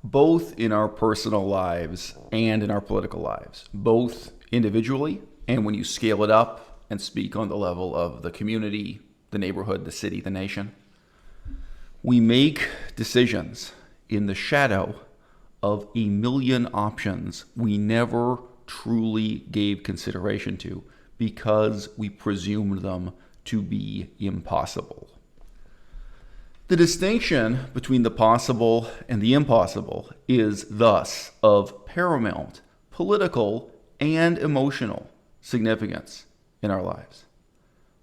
both in our personal lives and in our political lives, both individually and when you scale it up and speak on the level of the community, the neighborhood, the city, the nation. We make decisions in the shadow of a million options we never truly gave consideration to because we presumed them to be impossible. The distinction between the possible and the impossible is thus of paramount political and emotional significance in our lives.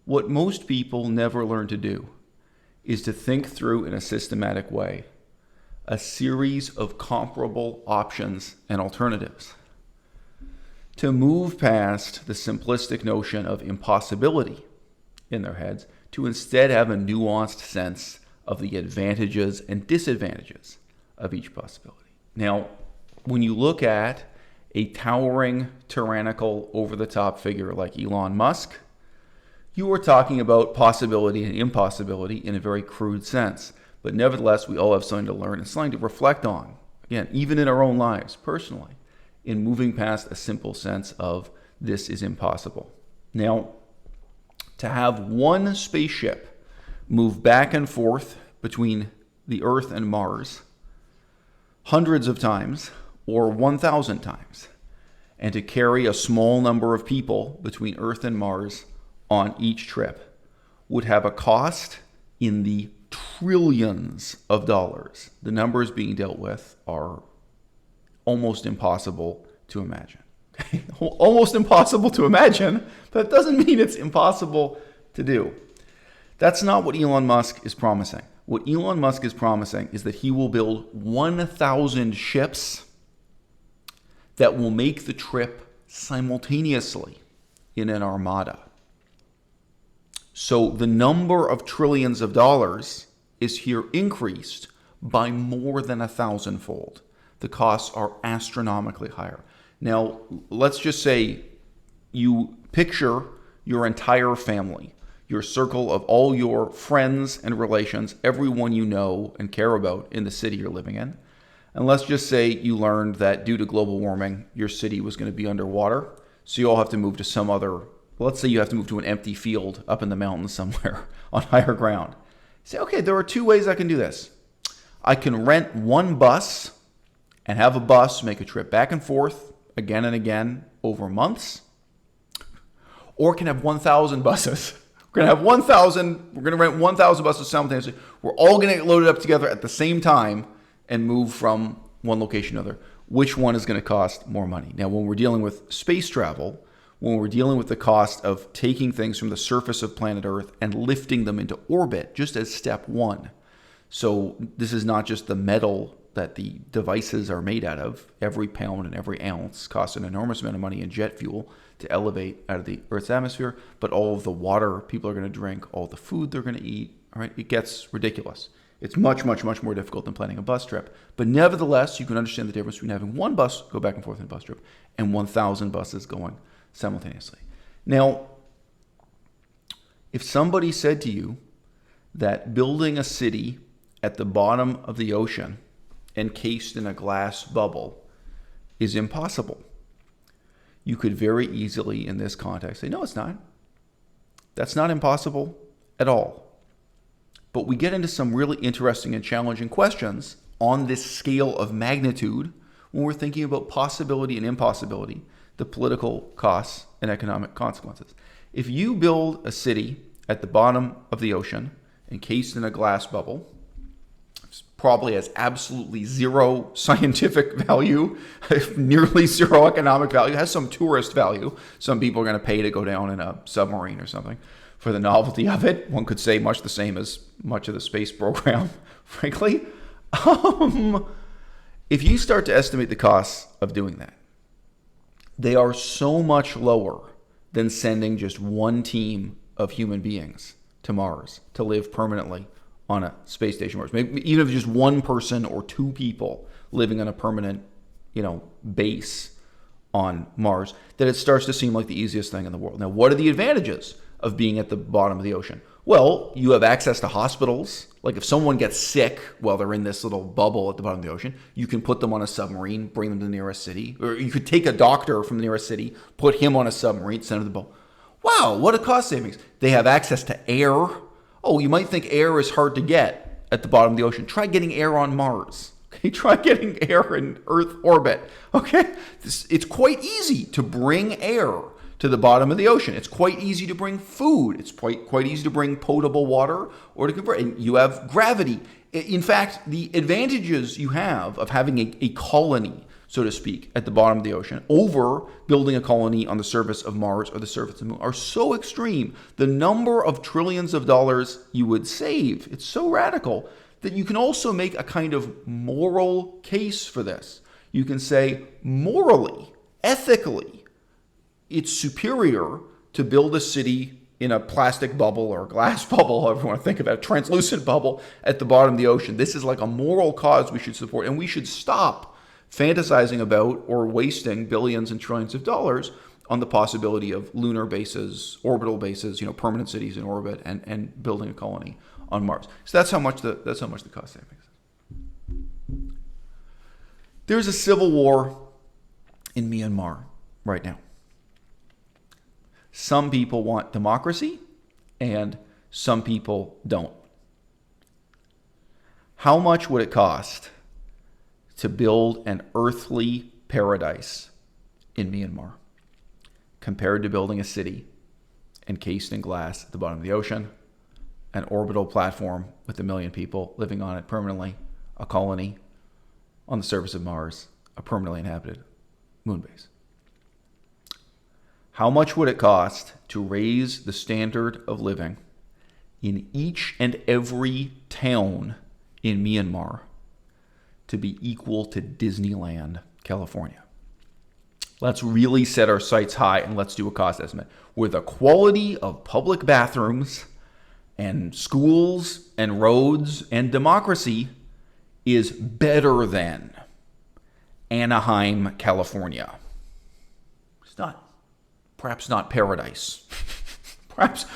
What most people never learn to do is to think through in a systematic way a series of comparable options and alternatives. To move past the simplistic notion of impossibility in their heads to instead have a nuanced sense of the advantages and disadvantages of each possibility. Now, when you look at a towering, tyrannical, over-the-top figure like Elon Musk, you are talking about possibility and impossibility in a very crude sense. But nevertheless, we all have something to learn and something to reflect on, again, even in our own lives, personally, in moving past a simple sense of this is impossible. Now, to have one spaceship move back and forth between the Earth and Mars hundreds of times or 1,000 times, and to carry a small number of people between Earth and Mars on each trip would have a cost in the trillions of dollars. The numbers being dealt with are almost impossible to imagine. Almost impossible to imagine, but it doesn't mean it's impossible to do. That's not what Elon Musk is promising. What Elon Musk is promising is that he will build 1,000 ships that will make the trip simultaneously in an armada. So the number of trillions of dollars is here increased by more than 1,000-fold. The costs are astronomically higher. Now, let's just say you picture your entire family, your circle of all your friends and relations, everyone you know and care about in the city you're living in. And let's just say you learned that due to global warming, your city was going to be underwater. So you all have to move to some other, let's say you have to move to an empty field up in the mountains somewhere on higher ground. Say, okay, there are two ways I can do this. I can rent one bus and have a bus make a trip back and forth again and again over months. Or can have 1,000 buses. We're going to rent 1,000 buses simultaneously. We're all going to get loaded up together at the same time and move from one location to another. Which one is going to cost more money? Now, when we're dealing with space travel, when we're dealing with the cost of taking things from the surface of planet Earth and lifting them into orbit, just as step one. So this is not just the metal that the devices are made out of. Every pound and every ounce costs an enormous amount of money in jet fuel to elevate out of the Earth's atmosphere, but all of the water people are going to drink, all the food they're going to eat, all right, it gets ridiculous. It's much, much, much more difficult than planning a bus trip. But nevertheless, you can understand the difference between having one bus go back and forth in a bus trip and 1,000 buses going simultaneously. Now, if somebody said to you that building a city at the bottom of the ocean encased in a glass bubble is impossible, you could very easily in this context say, no, it's not. That's not impossible at all. But we get into some really interesting and challenging questions on this scale of magnitude when we're thinking about possibility and impossibility, the political costs and economic consequences. If you build a city at the bottom of the ocean, encased in a glass bubble, it probably has absolutely zero scientific value, nearly zero economic value, it has some tourist value. Some people are going to pay to go down in a submarine or something for the novelty of it. One could say much the same as much of the space program, frankly. If you start to estimate the costs of doing that, they are so much lower than sending just one team of human beings to Mars to live permanently on a space station Mars. Maybe even if just one person or two people living on a permanent, base on Mars, that it starts to seem like the easiest thing in the world. Now, what are the advantages of being at the bottom of the ocean? Well, you have access to hospitals. Like if someone gets sick while they're in this little bubble at the bottom of the ocean, you can put them on a submarine, bring them to the nearest city. Or you could take a doctor from the nearest city, put him on a submarine, send him to the bubble. Wow, what a cost savings. They have access to air. Oh, you might think air is hard to get at the bottom of the ocean. Try getting air on Mars. Okay, try getting air in Earth orbit. Okay, it's quite easy to bring air to the bottom of the ocean. It's quite easy to bring food. It's quite easy to bring potable water or to convert. And you have gravity. In fact, the advantages you have of having a colony, so to speak, at the bottom of the ocean over building a colony on the surface of Mars or the surface of the moon are so extreme. The number of trillions of dollars you would save, it's so radical that you can also make a kind of moral case for this. You can say morally, ethically, it's superior to build a city in a plastic bubble or a glass bubble, however you want to think of it, a translucent bubble at the bottom of the ocean. This is like a moral cause we should support, and we should stop fantasizing about or wasting billions and trillions of dollars on the possibility of lunar bases, orbital bases, permanent cities in orbit, and building a colony on Mars. So that's how much the cost savings is. There's a civil war in Myanmar right now. Some people want democracy and some people don't. How much would it cost to build an earthly paradise in Myanmar compared to building a city encased in glass at the bottom of the ocean, an orbital platform with 1 million people living on it permanently, a colony on the surface of Mars, a permanently inhabited moon base? How much would it cost to raise the standard of living in each and every town in Myanmar to be equal to Disneyland, California? Let's really set our sights high and let's do a cost estimate where the quality of public bathrooms and schools and roads and democracy is better than Anaheim, California. It's not. Perhaps not paradise. perhaps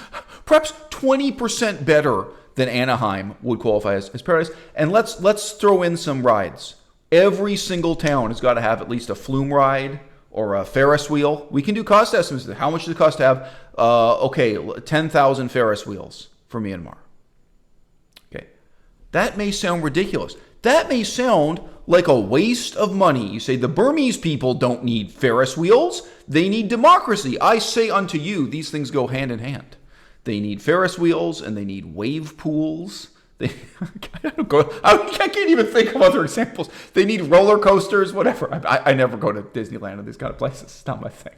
20% better than Anaheim would qualify as paradise. And let's throw in some rides. Every single town has got to have at least a flume ride or a Ferris wheel. We can do cost estimates. How much does it cost to have 10,000 Ferris wheels for Myanmar? Okay. That may sound ridiculous. That may sound like a waste of money. You say the Burmese people don't need Ferris wheels. They need democracy. I say unto you, these things go hand in hand. They need Ferris wheels and they need wave pools. I can't even think of other examples. They need roller coasters, whatever. I never go to Disneyland or these kind of places. It's not my thing.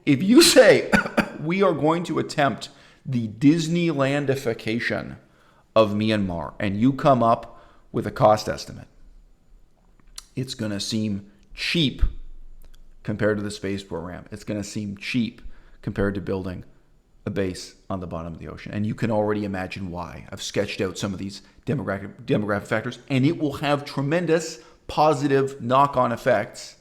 If you say we are going to attempt the Disneylandification of Myanmar and you come up with a cost estimate, it's going to seem cheap compared to the space program. It's going to seem cheap compared to building a base on the bottom of the ocean. And you can already imagine why. I've sketched out some of these demographic factors, and it will have tremendous positive knock-on effects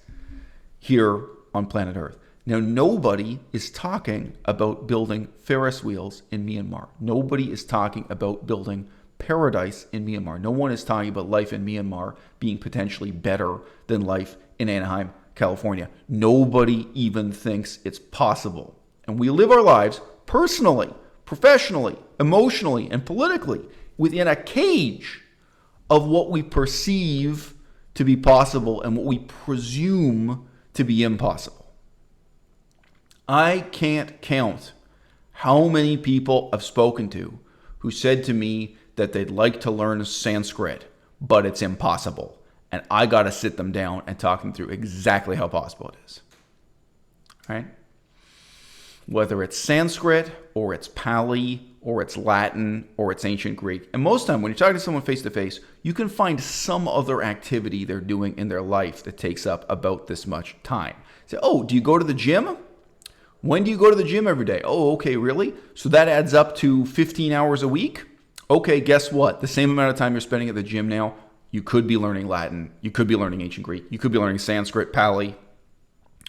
here on planet Earth. Now, nobody is talking about building Ferris wheels in Myanmar. Nobody is talking about building paradise in Myanmar. No one is talking about life in Myanmar being potentially better than life in Anaheim, California. Nobody even thinks it's possible. And we live our lives personally, professionally, emotionally, and politically within a cage of what we perceive to be possible and what we presume to be impossible. I can't count how many people I've spoken to who said to me that they'd like to learn Sanskrit, but it's impossible. And I got to sit them down and talk them through exactly how possible it is. Right? Whether it's Sanskrit or it's Pali or it's Latin or it's ancient Greek. And most of the time when you're talking to someone face to face, you can find some other activity they're doing in their life that takes up about this much time. Say, oh, do you go to the gym? When do you go to the gym every day? Oh, okay, really? So that adds up to 15 hours a week? Okay, guess what? The same amount of time you're spending at the gym now, you could be learning Latin, you could be learning ancient Greek, you could be learning Sanskrit, Pali,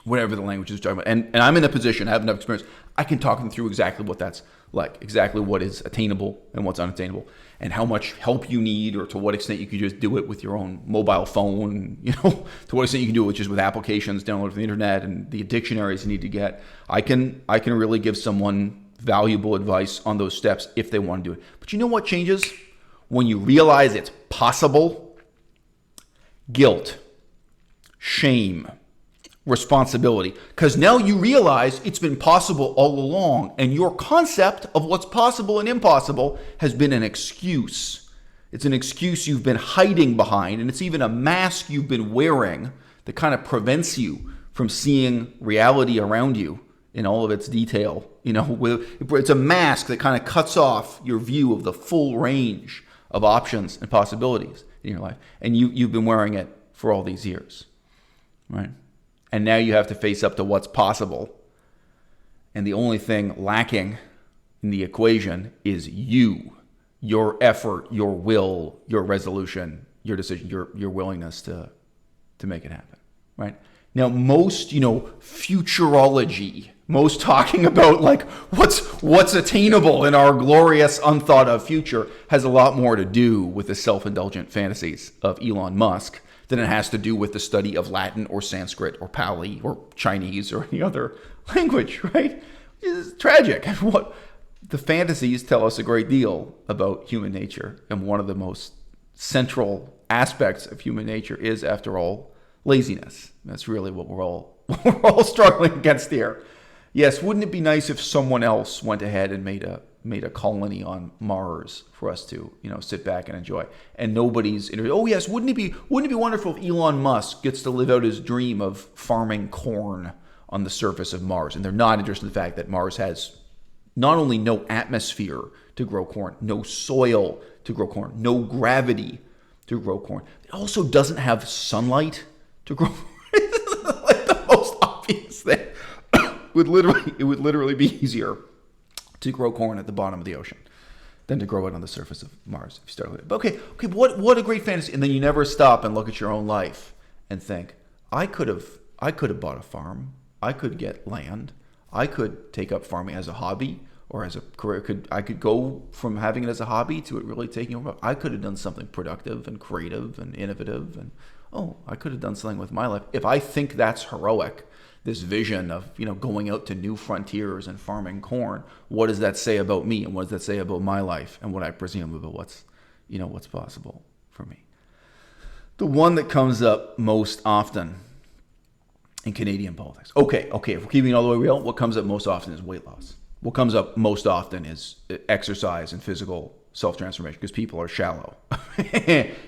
whatever the language is you're talking about. And I'm in a position, I have enough experience, I can talk them through exactly what that's like exactly what is attainable and what's unattainable, and how much help you need, or to what extent you can just do it with your own mobile phone, to what extent you can do it just with applications downloaded from the internet and the dictionaries you need to get. I can really give someone valuable advice on those steps if they want to do it. But you know what changes when you realize it's possible? Guilt, shame, responsibility, because now you realize it's been possible all along, and your concept of what's possible and impossible has been an excuse. It's an excuse you've been hiding behind, and it's even a mask you've been wearing that kind of prevents you from seeing reality around you in all of its detail. It's a mask that kind of cuts off your view of the full range of options and possibilities in your life, and you've been wearing it for all these years, right? And now you have to face up to what's possible. And the only thing lacking in the equation is you, your effort, your will, your resolution, your decision, your willingness to make it happen, right? Now, most, futurology, most talking about like what's attainable in our glorious, unthought of future has a lot more to do with the self-indulgent fantasies of Elon Musk than it has to do with the study of Latin or Sanskrit or Pali or Chinese or any other language, right? It's tragic. What the fantasies tell us a great deal about human nature, and one of the most central aspects of human nature is, after all, laziness. That's really what we're all struggling against here. Yes, wouldn't it be nice if someone else went ahead and made a colony on Mars for us to, sit back and enjoy, and nobody's interested. Oh yes, wouldn't it be wonderful if Elon Musk gets to live out his dream of farming corn on the surface of Mars, and they're not interested in the fact that Mars has not only no atmosphere to grow corn, no soil to grow corn, no gravity to grow corn. It also doesn't have sunlight to grow corn. Like the most obvious thing. It would literally be easier to grow corn at the bottom of the ocean than to grow it on the surface of Mars if you start with it. But okay, what a great fantasy. And then you never stop and look at your own life and think, I could have bought a farm. I could get land. I could take up farming as a hobby or as a career. I could go from having it as a hobby to it really taking over. I could have done something productive and creative and innovative, and I could have done something with my life. If I think that's heroic, this vision of, going out to new frontiers and farming corn, what does that say about me, and what does that say about my life, and what I presume about what's possible for me? The one that comes up most often in Canadian politics. Okay, if we're keeping it all the way real, what comes up most often is weight loss. What comes up most often is exercise and physical self-transformation, because people are shallow.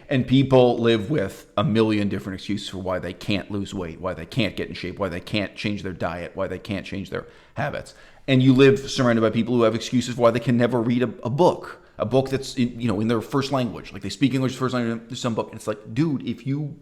And people live with a million different excuses for why they can't lose weight, why they can't get in shape, why they can't change their diet, why they can't change their habits. And you live surrounded by people who have excuses for why they can never read a book that's in their first language. Like they speak English first language, there's some book, and it's like, dude, if you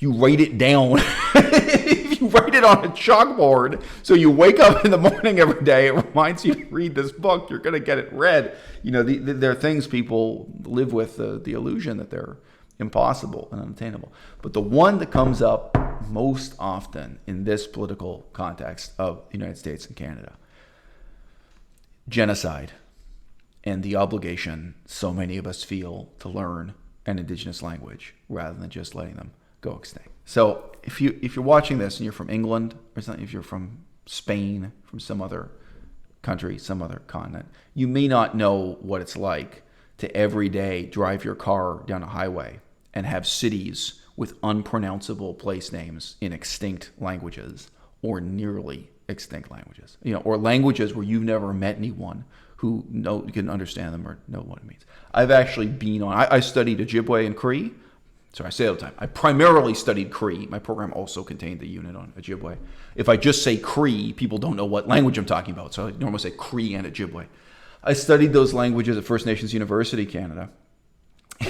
write it down, if you write it on a chalkboard, so you wake up in the morning every day, it reminds you to read this book, you're going to get it read. There are things people live with, the illusion that they're impossible and unattainable. But the one that comes up most often in this political context of the United States and Canada, genocide, and the obligation so many of us feel to learn an indigenous language rather than just letting them go extinct. So if you're watching this and you're from England or something, if you're from Spain, from some other country, some other continent, you may not know what it's like to every day drive your car down a highway and have cities with unpronounceable place names in extinct languages or nearly extinct languages, or languages where you've never met anyone who can understand them or know what it means. I've actually been on, I studied Ojibwe and Cree. So I say it all the time. I primarily studied Cree. My program also contained the unit on Ojibwe. If I just say Cree, people don't know what language I'm talking about. So I normally say Cree and Ojibwe. I studied those languages at First Nations University, Canada.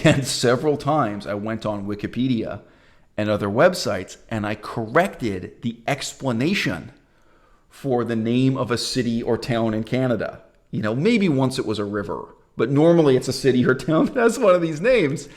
And several times I went on Wikipedia and other websites and I corrected the explanation for the name of a city or town in Canada. Maybe once it was a river, but normally it's a city or town that has one of these names.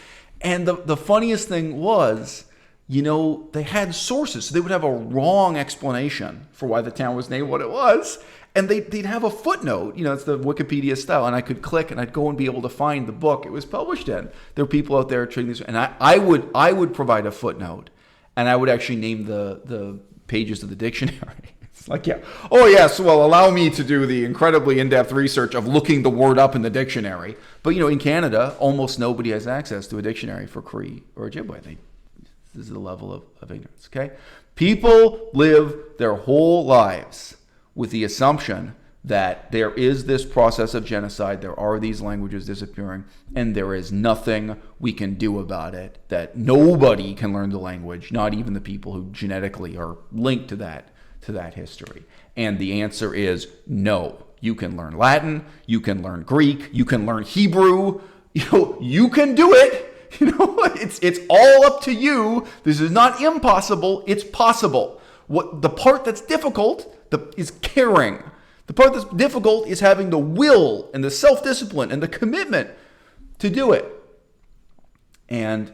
And the funniest thing was, they had sources. So they would have a wrong explanation for why the town was named what it was. And they'd have a footnote, it's the Wikipedia style, and I could click and I'd go and be able to find the book it was published in. There are people out there treating this, and I would provide a footnote, and I would actually name the pages of the dictionary. It's like, yeah, oh yes, well, allow me to do the incredibly in-depth research of looking the word up in the dictionary. But in Canada, almost nobody has access to a dictionary for Cree or Ojibwe. This is the level of ignorance. Okay, people live their whole lives with the assumption that there is this process of genocide, there are these languages disappearing, and there is nothing we can do about it, that nobody can learn the language, not even the people who genetically are linked to that history. And the answer is no. You can learn Latin, you can learn Greek, you can learn Hebrew, you can do it. It's all up to you. This is not impossible, it's possible. What the part that's difficult is caring. The part that's difficult is having the will and the self-discipline and the commitment to do it. And,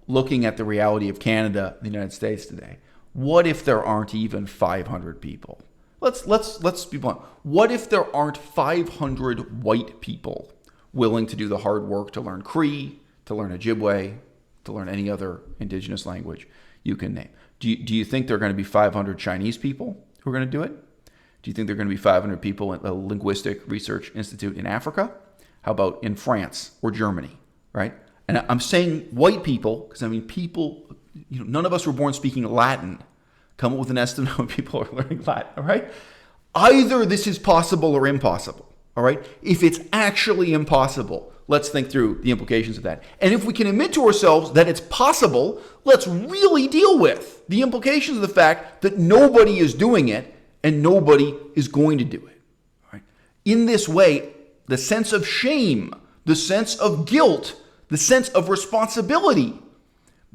looking at the reality of Canada, the United States today, what if there aren't even 500 people? Let's be blunt. What if there aren't 500 white people willing to do the hard work to learn Cree, to learn Ojibwe, to learn any other indigenous language you can name? Do you think there are going to be 500 Chinese people who are going to do it? Do you think there are going to be 500 people at the Linguistic Research Institute in Africa? How about in France or Germany, right? And I'm saying white people, because people, none of us were born speaking Latin. Come up with an estimate of how many people are learning Latin, all right? Either this is possible or impossible, all right? If it's actually impossible, let's think through the implications of that. And if we can admit to ourselves that it's possible, let's really deal with the implications of the fact that nobody is doing it and nobody is going to do it. Right? In this way, the sense of shame, the sense of guilt, the sense of responsibility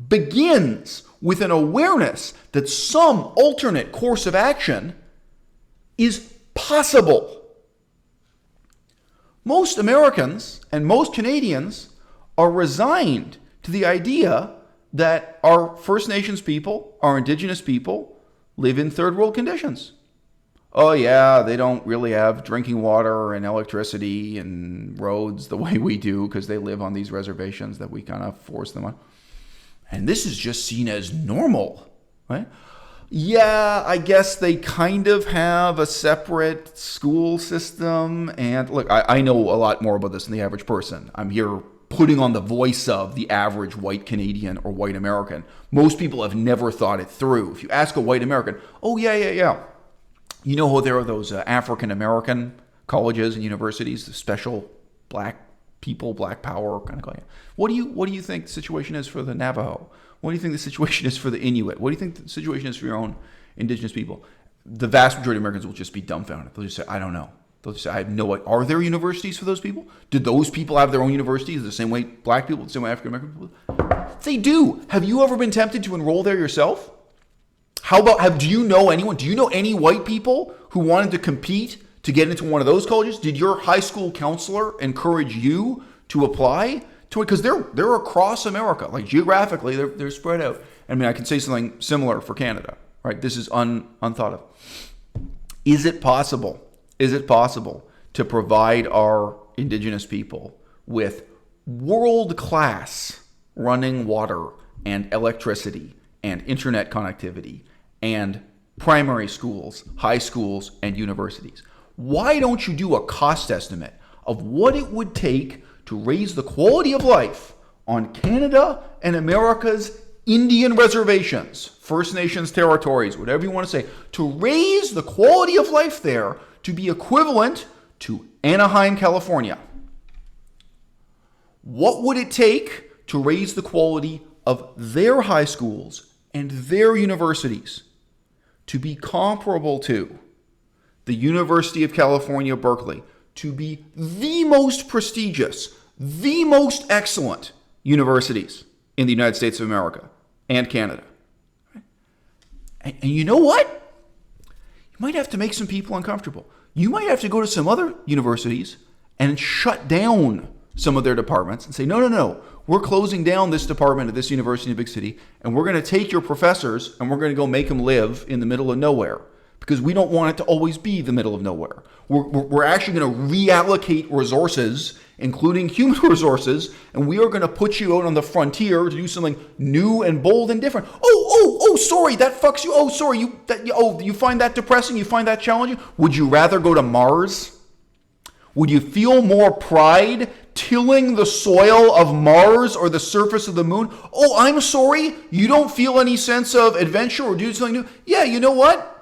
begins with an awareness that some alternate course of action is possible. Most Americans and most Canadians are resigned to the idea that our First Nations people, our Indigenous people, live in third world conditions. Oh yeah, they don't really have drinking water and electricity and roads the way we do because they live on these reservations that we kind of force them on. And this is just seen as normal, right? Yeah, I guess they kind of have a separate school system. And look, I know a lot more about this than the average person. I'm here putting on the voice of the average white Canadian or white American. Most people have never thought it through. If you ask a white American, oh, yeah. You know how there are those African-American colleges and universities, the special black people, black power kind of college. What do you think the situation is for the Navajo? What do you think the situation is for the Inuit? What do you think the situation is for your own indigenous people? The vast majority of Americans will just be dumbfounded. They'll just say, I don't know. They'll just say, I have no idea. Are there universities for those people? Do those people have their own universities the same way black people, the same way African American people? They do. Have you ever been tempted to enroll there yourself? How about, do you know anyone? Do you know any white people who wanted to compete to get into one of those colleges? Did your high school counselor encourage you to apply to it? Because they're across America, like geographically, they're spread out. I mean, I can say something similar for Canada, right? This is unthought of. Is it possible? Is it possible to provide our indigenous people with world-class running water and electricity and internet connectivity and primary schools, high schools, and universities? Why don't you do a cost estimate of what it would take to raise the quality of life on Canada and America's Indian reservations, First Nations territories, whatever you want to say, to raise the quality of life there to be equivalent to Anaheim, California? What would it take to raise the quality of their high schools and their universities to be comparable to the University of California, Berkeley, to be the most prestigious, the most excellent universities in the United States of America and Canada? And you know what? You might have to make some people uncomfortable. You might have to go to some other universities and shut down some of their departments and say, no, we're closing down this department at this university in a big city, and we're going to take your professors and we're going to go make them live in the middle of nowhere. because we don't want it to always be the middle of nowhere. We're actually going to reallocate resources, including human resources, and we are going to put you out on the frontier to do something new and bold and different. Oh, sorry, that fucks you. Oh, sorry, you find that depressing? You find that challenging? Would you rather go to Mars? Would you feel more pride tilling the soil of Mars or the surface of the moon? Oh, I'm sorry, you don't feel any sense of adventure or do something new? Yeah, you know what?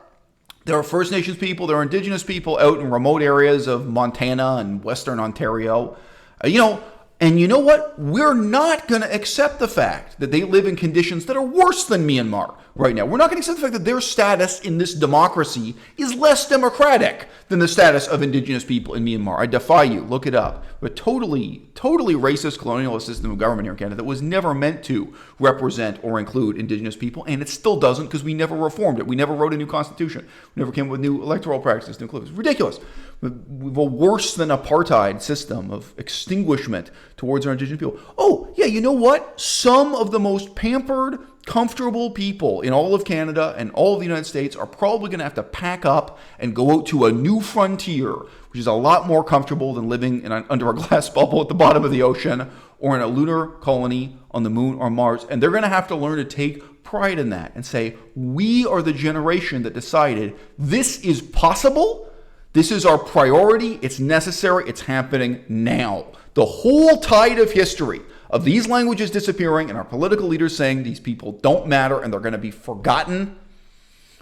There are First Nations people, there are Indigenous people out in remote areas of Montana and Western Ontario. And you know what? We're not going to accept the fact that they live in conditions that are worse than Myanmar right now. We're not going to accept the fact that their status in this democracy is less democratic than the status of Indigenous people in Myanmar. I defy you. Look it up. A totally racist colonialist system of government here in Canada that was never meant to represent or include Indigenous people, and it still doesn't because we never reformed it. We never wrote a new constitution. We never came up with new electoral practices to include it. It's ridiculous. We have a worse than apartheid system of extinguishment towards our Indigenous people. Oh, yeah, you know what? Some of the most pampered, comfortable people in all of Canada and all of the United States are probably going to have to pack up and go out to a new frontier, which is a lot more comfortable than living under a glass bubble at the bottom of the ocean or in a lunar colony on the moon or Mars. And they're going to have to learn to take pride in that and say, we are the generation that decided this is possible. This is our priority. It's necessary. It's happening now. The whole tide of history of these languages disappearing and our political leaders saying these people don't matter and they're going to be forgotten,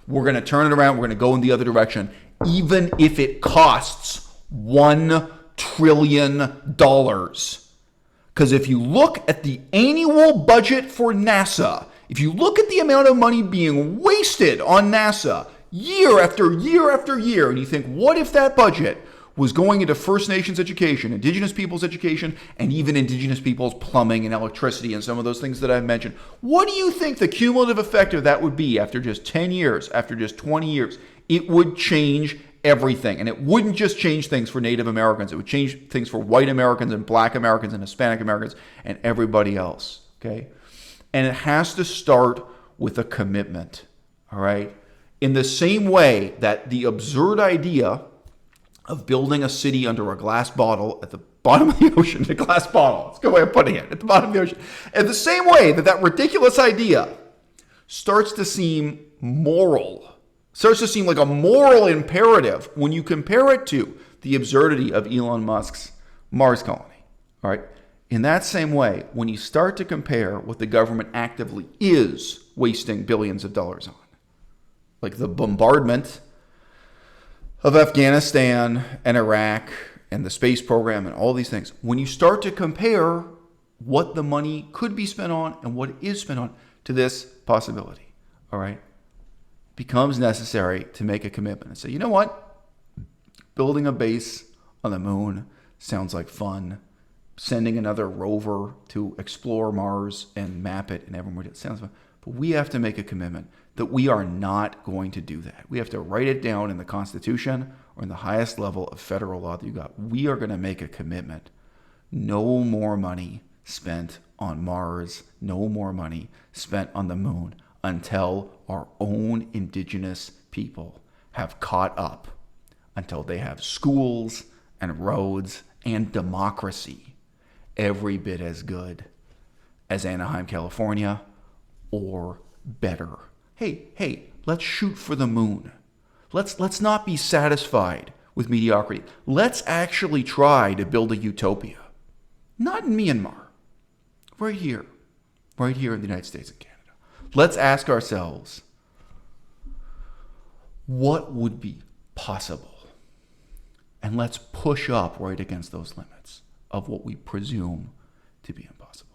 we're going to turn it around. We're going to go in the other direction, even if it costs $1 trillion. Because if you look at the annual budget for NASA, if you look at the amount of money being wasted on NASA year after year after year, and you think, what if that budget was going into First Nations education, Indigenous people's education, and even Indigenous people's plumbing and electricity and some of those things that I've mentioned? What do you think the cumulative effect of that would be after just 10 years, after just 20 years? It would change everything. And it wouldn't just change things for Native Americans. It would change things for white Americans and black Americans and Hispanic Americans and everybody else, okay? And it has to start with a commitment, all right? In the same way that the absurd idea of building a city under a glass bottle at the bottom of the ocean, a glass bottle, that's a good way of putting it, at the bottom of the ocean. In the same way that that ridiculous idea starts to seem moral, starts to seem like a moral imperative when you compare it to the absurdity of Elon Musk's Mars colony, all right? In that same way, when you start to compare what the government actively is wasting billions of dollars on, like the bombardment of Afghanistan and Iraq and the space program and all these things, when you start to compare what the money could be spent on and what it is spent on to this possibility, all right, it becomes necessary to make a commitment and say, you know what? Building a base on the moon sounds like fun. Sending another rover to explore Mars and map it and everyone, it sounds fun. But we have to make a commitment that we are not going to do that. We have to write it down in the Constitution or in the highest level of federal law that you got. We are going to make a commitment. No more money spent on Mars, no more money spent on the moon until our own Indigenous people have caught up, until they have schools and roads and democracy every bit as good as Anaheim, California, or better. Hey, let's shoot for the moon. Let's not be satisfied with mediocrity. Let's actually try to build a utopia. Not in Myanmar. Right here in the United States and Canada. Let's ask ourselves, what would be possible? And let's push up right against those limits of what we presume to be impossible.